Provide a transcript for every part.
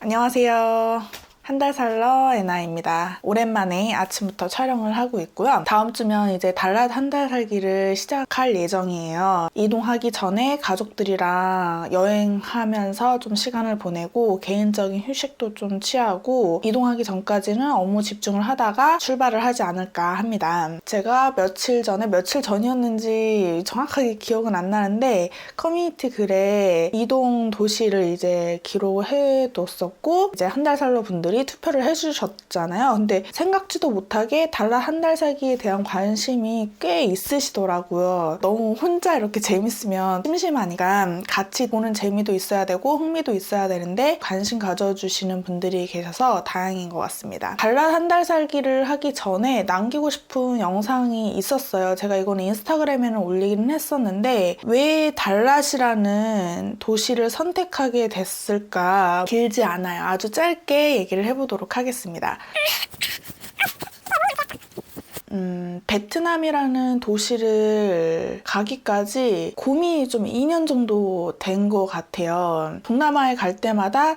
안녕하세요. 한 달 살러 애나입니다. 오랜만에 아침부터 촬영을 하고 있고요. 다음 주면 이제 달랏 한 달 살기를 시작할 예정이에요. 이동하기 전에 가족들이랑 여행하면서 좀 시간을 보내고 개인적인 휴식도 좀 취하고 이동하기 전까지는 업무 집중을 하다가 출발을 하지 않을까 합니다. 제가 며칠 전이었는지 정확하게 기억은 안 나는데 커뮤니티 글에 이동 도시를 이제 기록을 해뒀었고 이제 한 달 살러 분들이 투표를 해주셨잖아요. 근데 생각지도 못하게 달랏 한 달 살기에 대한 관심이 꽤 있으시더라고요. 너무 혼자 이렇게 재밌으면 심심하니까 같이 보는 재미도 있어야 되고 흥미도 있어야 되는데 관심 가져주시는 분들이 계셔서 다행인 것 같습니다. 달랏 한 달 살기를 하기 전에 남기고 싶은 영상이 있었어요. 제가 이거는 인스타그램에는 올리기는 했었는데 왜 달랏이라는 도시를 선택하게 됐을까? 길지 않아요. 아주 짧게 얘기를 해보도록 하겠습니다. 베트남이라는 도시를 가기까지 고민이 좀 2년 정도 된 것 같아요. 동남아에 갈 때마다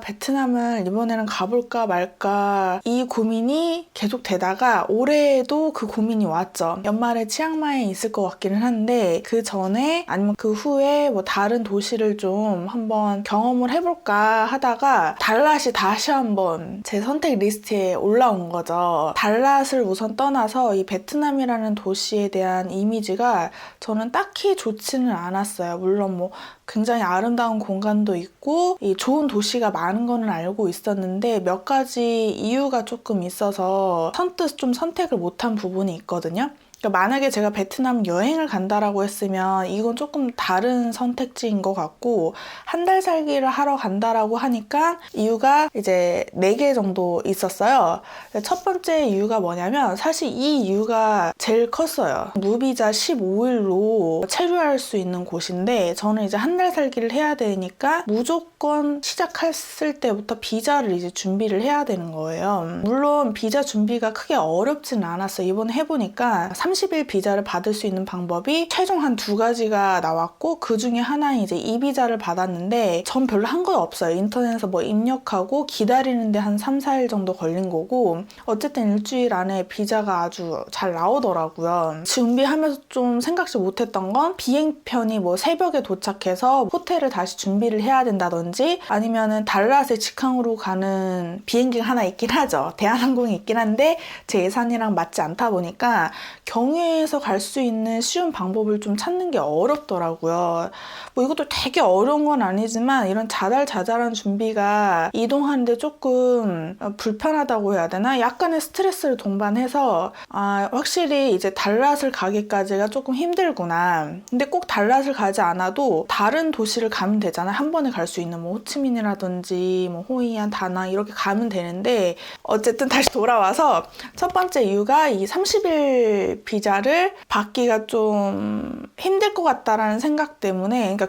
베트남을 이번에는 가볼까 말까 이 고민이 계속 되다가 올해도 그 고민이 왔죠. 연말에 치앙마이에 있을 것 같기는 한데 그 전에 아니면 그 후에 뭐 다른 도시를 좀 한번 경험을 해볼까 하다가 달랏이 다시 한번 제 선택 리스트에 올라온 거죠. 달랏을 우선 떠나서 이 베트남이라는 도시에 대한 이미지가 저는 딱히 좋지는 않았어요. 물론 뭐 굉장히 아름다운 공간도 있고 이 좋은 도시가 많은 거는 알고 있었는데 몇 가지 이유가 조금 있어서 선뜻 좀 선택을 못한 부분이 있거든요. 그러니까 만약에 제가 베트남 여행을 간다라고 했으면 이건 조금 다른 선택지인 것 같고 한 달 살기를 하러 간다라고 하니까 이유가 이제 4개 정도 있었어요. 첫 번째 이유가 뭐냐면 사실 이 이유가 제일 컸어요. 무비자 15일로 체류할 수 있는 곳인데 저는 이제 한 달 살기를 해야 되니까 무조건 시작했을 때부터 비자를 이제 준비를 해야 되는 거예요. 물론 비자 준비가 크게 어렵지는 않았어요. 이번에 해보니까 30일 비자를 받을 수 있는 방법이 최종 한 2가지가 나왔고 그 중에 하나는 이제 이 비자를 받았는데 전 별로 한 거 없어요. 인터넷에서 뭐 입력하고 기다리는데 한 3, 4일 정도 걸린 거고 어쨌든 일주일 안에 비자가 아주 잘 나오더라고요. 준비하면서 좀 생각지 못했던 건 비행편이 뭐 새벽에 도착해서 호텔을 다시 준비를 해야 된다든지 아니면은 달랏에 직항으로 가는 비행기가 하나 있긴 하죠. 대한항공이 있긴 한데 제 예산이랑 맞지 않다 보니까 경유해서 갈 수 있는 쉬운 방법을 좀 찾는 게 어렵더라고요. 뭐 이것도 되게 어려운 건 아니지만 이런 자잘자잘한 준비가 이동하는데 조금 불편하다고 해야 되나? 약간의 스트레스를 동반해서 확실히 이제 달랏을 가기까지가 조금 힘들구나. 근데 꼭 달랏을 가지 않아도 다른 도시를 가면 되잖아. 한 번에 갈 수 있는 뭐 호치민이라든지 뭐 호이안, 다낭 이렇게 가면 되는데 어쨌든 다시 돌아와서 첫 번째 이유가 이 30일 비자를 받기가 좀 힘들 것 같다라는 생각 때문에 그러니까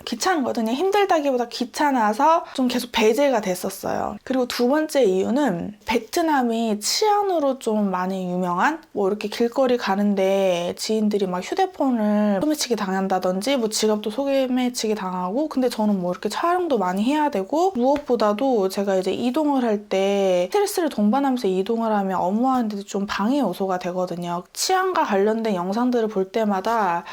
귀찮거든요. 힘들다기보다 귀찮아서 좀 계속 배제가 됐었어요. 그리고 두 번째 이유는 베트남이 치안으로 좀 많이 유명한 뭐 이렇게 길거리 가는데 지인들이 막 휴대폰을 소매치기 당한다든지 뭐 지갑도 소매치기 당하고 근데 저는 뭐 이렇게 촬영도 많이 해야 되고 무엇보다도 제가 이제 이동을 할 때 스트레스를 동반하면서 이동을 하면 업무하는데도 좀 방해 요소가 되거든요. 치안과 관련된 영상들을 볼 때마다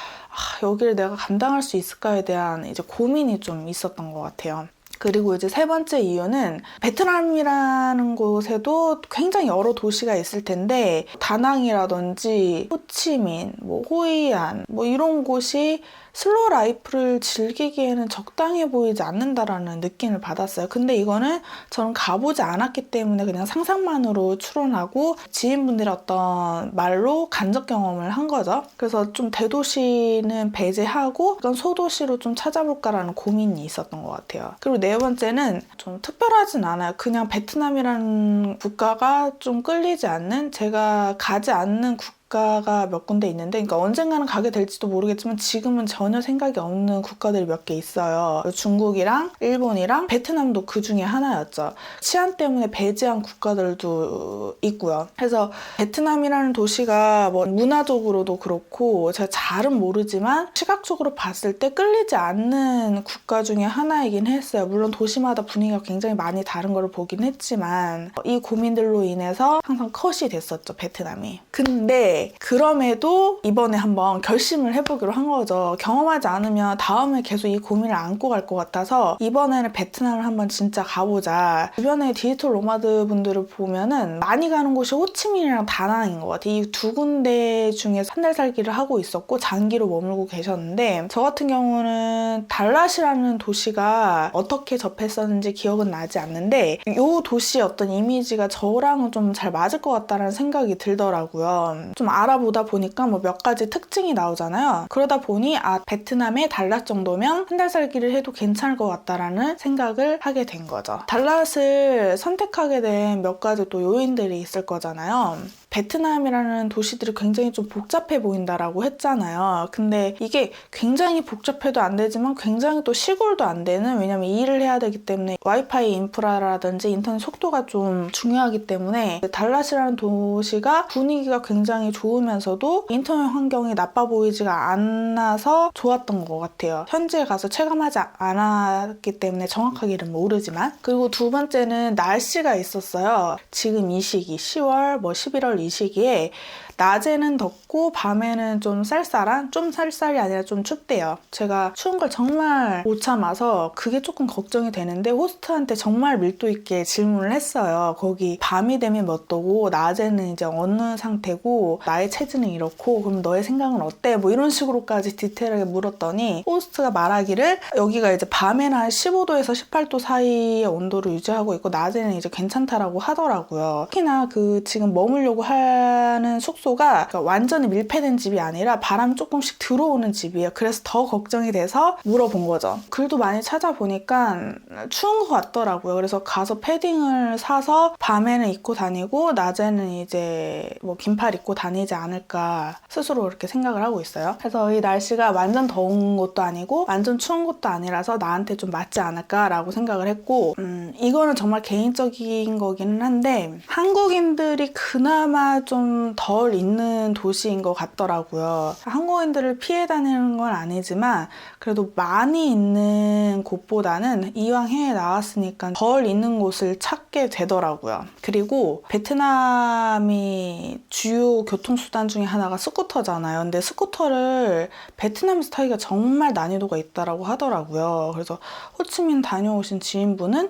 여기를 내가 감당할 수 있을까에 대한 이제 고민이 좀 있었던 것 같아요. 그리고 이제 세 번째 이유는 베트남이라는 곳에도 굉장히 여러 도시가 있을 텐데 다낭이라든지 호치민, 뭐 호이안 뭐 이런 곳이 슬로우 라이프를 즐기기에는 적당해 보이지 않는다라는 느낌을 받았어요. 근데 이거는 저는 가보지 않았기 때문에 그냥 상상만으로 추론하고 지인분들의 어떤 말로 간접 경험을 한 거죠. 그래서 좀 대도시는 배제하고 어떤 소도시로 좀 찾아볼까라는 고민이 있었던 것 같아요. 그리고 네 번째는 좀 특별하진 않아요. 그냥 베트남이라는 국가가 좀 끌리지 않는 제가 가지 않는 국가가 몇 군데 있는데, 그러니까 언젠가는 가게 될지도 모르겠지만 지금은 전혀 생각이 없는 국가들이 몇 개 있어요. 중국이랑 일본이랑 베트남도 그 중에 하나였죠. 치안 때문에 배제한 국가들도 있고요. 그래서 베트남이라는 도시가 뭐 문화적으로도 그렇고 제가 잘은 모르지만 시각적으로 봤을 때 끌리지 않는 국가 중에 하나이긴 했어요. 물론 도시마다 분위기가 굉장히 많이 다른 걸 보긴 했지만 이 고민들로 인해서 항상 컷이 됐었죠, 베트남이. 근데 그럼에도 이번에 한번 결심을 해보기로 한 거죠. 경험하지 않으면 다음에 계속 이 고민을 안고 갈 것 같아서 이번에는 베트남을 한번 진짜 가보자. 주변에 디지털 노마드 분들을 보면은 많이 가는 곳이 호치민이랑 다낭인 것 같아요. 이 두 군데 중에서 한 달 살기를 하고 있었고 장기로 머물고 계셨는데, 저 같은 경우는 달랏이라는 도시가 어떻게 접했었는지 기억은 나지 않는데 이 도시의 어떤 이미지가 저랑은 좀 잘 맞을 것 같다는 생각이 들더라고요. 좀 알아보다 보니까 뭐 몇 가지 특징이 나오잖아요. 그러다 보니 베트남의 달랏 정도면 한 달 살기를 해도 괜찮을 것 같다라는 생각을 하게 된 거죠. 달랏을 선택하게 된 몇 가지 또 요인들이 있을 거잖아요. 베트남이라는 도시들이 굉장히 좀 복잡해 보인다라고 했잖아요. 근데 이게 굉장히 복잡해도 안 되지만 굉장히 또 시골도 안 되는, 왜냐면 일을 해야 되기 때문에 와이파이 인프라라든지 인터넷 속도가 좀 중요하기 때문에 달랏이라는 도시가 분위기가 굉장히 좋으면서도 인터넷 환경이 나빠 보이지가 않아서 좋았던 것 같아요. 현지에 가서 체감하지 않았기 때문에 정확하게는 모르지만. 그리고 두 번째는 날씨가 있었어요. 지금 이 시기 10월, 11월 이 시기에 낮에는 덥고 밤에는 좀 쌀쌀한, 좀 쌀쌀이 아니라 좀 춥대요. 제가 추운 걸 정말 못 참아서 그게 조금 걱정이 되는데 호스트한테 정말 밀도 있게 질문을 했어요. 거기 밤이 되면 몇 도고 낮에는 이제 어느 상태고 나의 체질은 이렇고 그럼 너의 생각은 어때? 뭐 이런 식으로까지 디테일하게 물었더니 호스트가 말하기를 여기가 이제 밤에는 한 15도에서 18도 사이의 온도를 유지하고 있고 낮에는 이제 괜찮다라고 하더라고요. 특히나 그 지금 머물려고 하는 숙소가 완전히 밀폐된 집이 아니라 바람 조금씩 들어오는 집이에요. 그래서 더 걱정이 돼서 물어본 거죠. 글도 많이 찾아보니까 추운 것 같더라고요. 그래서 가서 패딩을 사서 밤에는 입고 다니고 낮에는 이제 뭐 긴팔 입고 다니지 않을까 스스로 그렇게 생각을 하고 있어요. 그래서 이 날씨가 완전 더운 것도 아니고 완전 추운 것도 아니라서 나한테 좀 맞지 않을까라고 생각을 했고, 이거는 정말 개인적인 거기는 한데 한국인들이 그나마 좀 덜 있는 도시인 것 같더라고요. 한국인들을 피해 다니는 건 아니지만 그래도 많이 있는 곳보다는 이왕 해외 나왔으니까 덜 있는 곳을 찾게 되더라고요. 그리고 베트남이 주요 교통수단 중에 하나가 스쿠터잖아요. 근데 스쿠터를 베트남에서 타기가 정말 난이도가 있다라고 하더라고요. 그래서 호치민 다녀오신 지인분은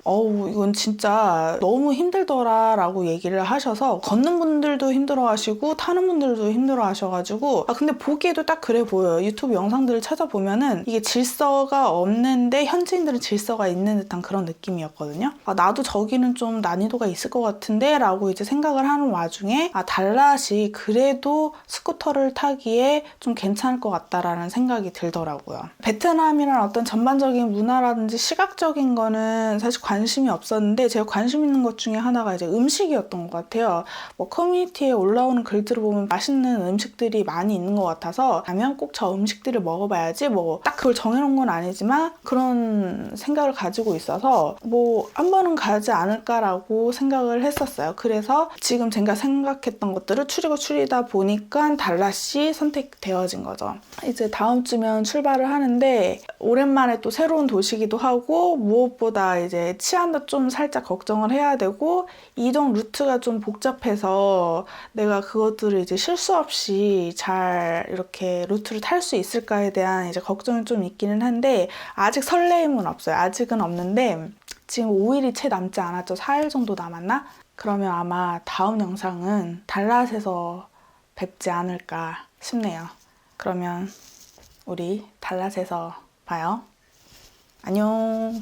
이건 진짜 너무 힘들더라 라고 얘기를 하셔서 걷는 분들도 힘들어 하시고 타는 분들도 힘들어 하셔가지고 근데 보기에도 딱 그래 보여요. 유튜브 영상들을 찾아보면은 이게 질서가 없는데 현지인들은 질서가 있는 듯한 그런 느낌이었거든요. 나도 저기는 좀 난이도가 있을 것 같은데 라고 이제 생각을 하는 와중에 달랏이 그래도 스쿠터를 타기에 좀 괜찮을 것 같다라는 생각이 들더라고요. 베트남이란 어떤 전반적인 문화라든지 시각적인 거는 사실 관심이 없었는데 제가 관심 있는 것 중에 하나가 이제 음식이었던 것 같아요. 뭐 커뮤니티에 올라오는 글들을 보면 맛있는 음식들이 많이 있는 것 같아서 가면 꼭 저 음식들을 먹어봐야지, 뭐 딱 그걸 정해놓은 건 아니지만 그런 생각을 가지고 있어서 뭐 한 번은 가지 않을까라고 생각을 했었어요. 그래서 지금 제가 생각했던 것들을 추리다 보니까 달랏이 선택되어진 거죠. 이제 다음 주면 출발을 하는데 오랜만에 또 새로운 도시기도 하고 무엇보다 이제 치안도 좀 살짝 걱정을 해야 되고 이동 루트가 좀 복잡해서 내가 그것들을 이제 실수 없이 잘 이렇게 루트를 탈 수 있을까에 대한 이제 걱정이 좀 있기는 한데 아직 설레임은 없어요. 아직은 없는데 지금 5일이 채 남지 않았죠. 4일 정도 남았나? 그러면 아마 다음 영상은 달랏에서 뵙지 않을까 싶네요. 그러면 우리 달랏에서 봐요. 안녕.